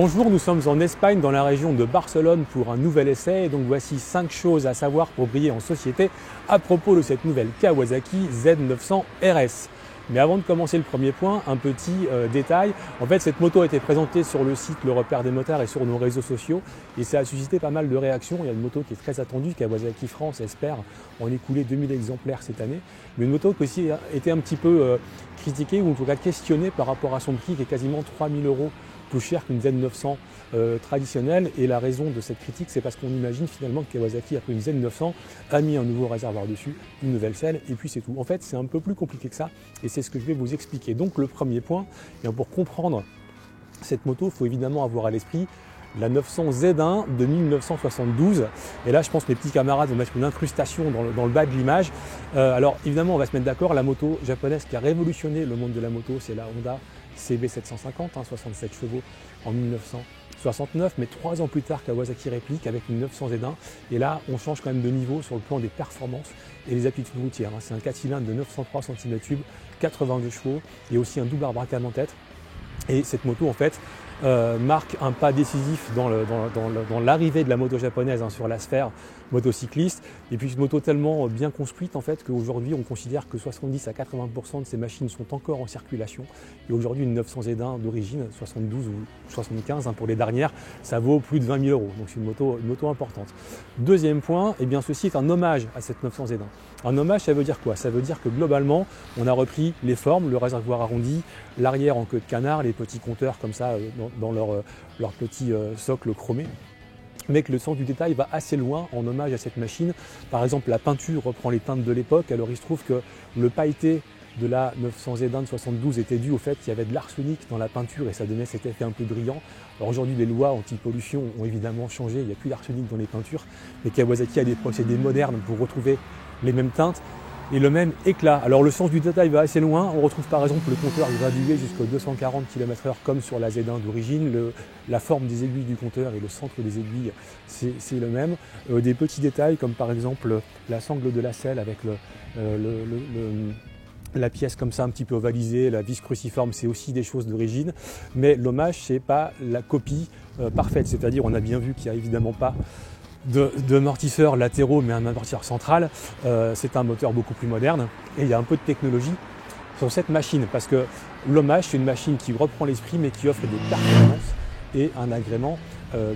Bonjour, nous sommes en Espagne, dans la région de Barcelone pour un nouvel essai. Et donc voici 5 choses à savoir pour briller en société à propos de cette nouvelle Kawasaki Z900 RS. Mais avant de commencer le premier point, un petit détail. En fait, cette moto a été présentée sur le site Le Repère des Motards et sur nos réseaux sociaux. Et ça a suscité pas mal de réactions. Il y a une moto qui est très attendue. Kawasaki France espère en écouler 2000 exemplaires cette année. Mais une moto qui aussi a été un petit peu critiquée ou en tout cas questionnée par rapport à son prix qui est quasiment 3000 € plus cher qu'une Z900 traditionnelle. Et la raison de cette critique, c'est parce qu'on imagine finalement que Kawasaki a pris une Z900, a mis un nouveau réservoir dessus, une nouvelle selle, et puis c'est tout. En fait, c'est un peu plus compliqué que ça, et c'est ce que je vais vous expliquer. Donc le premier point, pour comprendre cette moto, il faut évidemment avoir à l'esprit la 900 Z1 de 1972. Et là, je pense que mes petits camarades vont mettre une incrustation dans le bas de l'image. Alors évidemment, on va se mettre d'accord, la moto japonaise qui a révolutionné le monde de la moto, c'est la Honda CB750, 67 chevaux en 1969, mais 3 ans plus tard, Kawasaki réplique avec une 900 Z1. Et là, on change quand même de niveau sur le plan des performances et des aptitudes routières. C'est un 4 cylindres de 903 cm3, 82 chevaux et aussi un double arbre-à-cam en tête. Et cette moto, en fait, marque un pas décisif dans l'arrivée de la moto japonaise sur la sphère motocycliste. Et puis une moto tellement bien construite en fait qu'aujourd'hui on considère que 70 à 80% de ces machines sont encore en circulation. Et aujourd'hui une 900 Z1 d'origine, 72 ou 75 pour les dernières, ça vaut plus de 20 000 €. Donc c'est une moto importante. Deuxième point, ceci est un hommage à cette 900 Z1. Un hommage, ça veut dire quoi? Ça veut dire que globalement, on a repris les formes, le réservoir arrondi, l'arrière en queue de canard, les petits compteurs comme ça dans leur petit socle chromé, mais que le sens du détail va assez loin en hommage à cette machine. Par exemple, la peinture reprend les teintes de l'époque. Alors il se trouve que le pailleté de la 900 Z1 de 72 était dû au fait qu'il y avait de l'arsenic dans la peinture et ça donnait cet effet un peu brillant. Alors aujourd'hui, les lois anti-pollution ont évidemment changé, il n'y a plus d'arsenic dans les peintures, mais Kawasaki a des procédés modernes pour retrouver les mêmes teintes et le même éclat. Alors le sens du détail va assez loin, on retrouve par exemple le compteur gradué jusqu'à 240 km/h comme sur la Z1 d'origine, la forme des aiguilles du compteur et le centre des aiguilles c'est le même. Des petits détails comme par exemple la sangle de la selle avec la pièce comme ça un petit peu ovalisée, la vis cruciforme, c'est aussi des choses d'origine, mais l'hommage c'est pas la copie parfaite, c'est-à-dire on a bien vu qu'il n'y a évidemment pas d'amortisseurs latéraux mais un amortisseur central. C'est un moteur beaucoup plus moderne et il y a un peu de technologie sur cette machine parce que l'hommage c'est une machine qui reprend l'esprit mais qui offre des performances et un agrément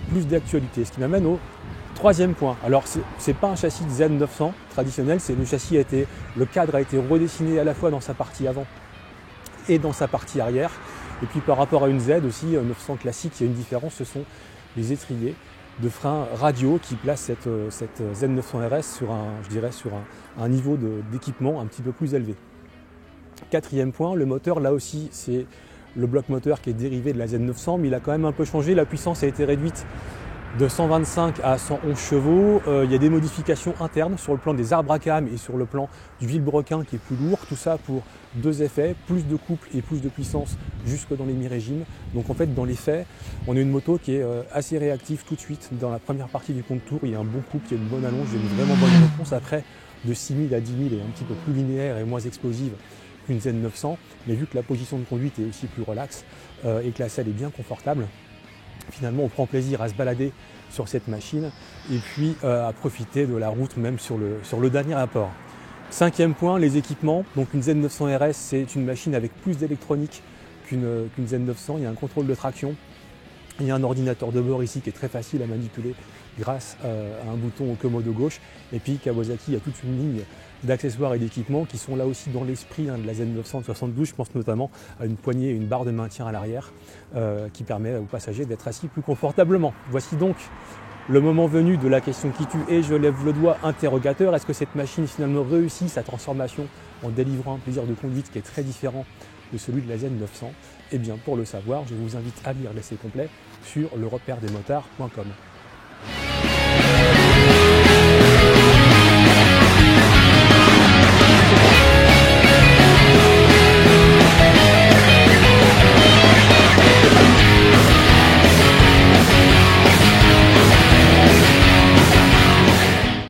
plus d'actualité. Ce qui m'amène au troisième point. Alors c'est pas un châssis Z900 traditionnel, le cadre a été redessiné à la fois dans sa partie avant et dans sa partie arrière. Et puis par rapport à une Z aussi 900 classique, il y a une différence, ce sont les étriers de frein radio qui place cette Z900 RS sur un niveau d'équipement un petit peu plus élevé. Quatrième point, le moteur, là aussi c'est le bloc moteur qui est dérivé de la Z900, mais il a quand même un peu changé, la puissance a été réduite de 125 à 111 chevaux. Il y a des modifications internes sur le plan des arbres à cam et sur le plan du vilebrequin qui est plus lourd. Tout ça pour 2 effets, plus de couple et plus de puissance jusque dans les mi-régimes. Donc en fait dans les faits, on a une moto qui est assez réactive tout de suite. Dans la première partie du contour, il y a un bon couple, il y a une bonne allonge, il y a une vraiment bonne réponse. Après, de 6000 à 10 000 est un petit peu plus linéaire et moins explosive qu'une Z900. Mais vu que la position de conduite est aussi plus relaxe et que la selle est bien confortable, finalement on prend plaisir à se balader sur cette machine et puis à profiter de la route même sur le dernier apport. Cinquième point, les équipements. Donc une Z900 RS c'est une machine avec plus d'électronique qu'une Z900. Il y a un contrôle de traction, il y a un ordinateur de bord ici qui est très facile à manipuler grâce à un bouton au commode gauche. Et puis Kawasaki a toute une ligne d'accessoires et d'équipements qui sont là aussi dans l'esprit de la Z900 72. Je pense notamment à une poignée et une barre de maintien à l'arrière qui permet aux passagers d'être assis plus confortablement. Voici donc le moment venu de la question qui tue et je lève le doigt interrogateur. Est-ce que cette machine finalement réussit sa transformation en délivrant un plaisir de conduite qui est très différent de celui de la Z900? Eh bien pour le savoir, je vous invite à lire l'essai complet sur lerepèredesmotards.com.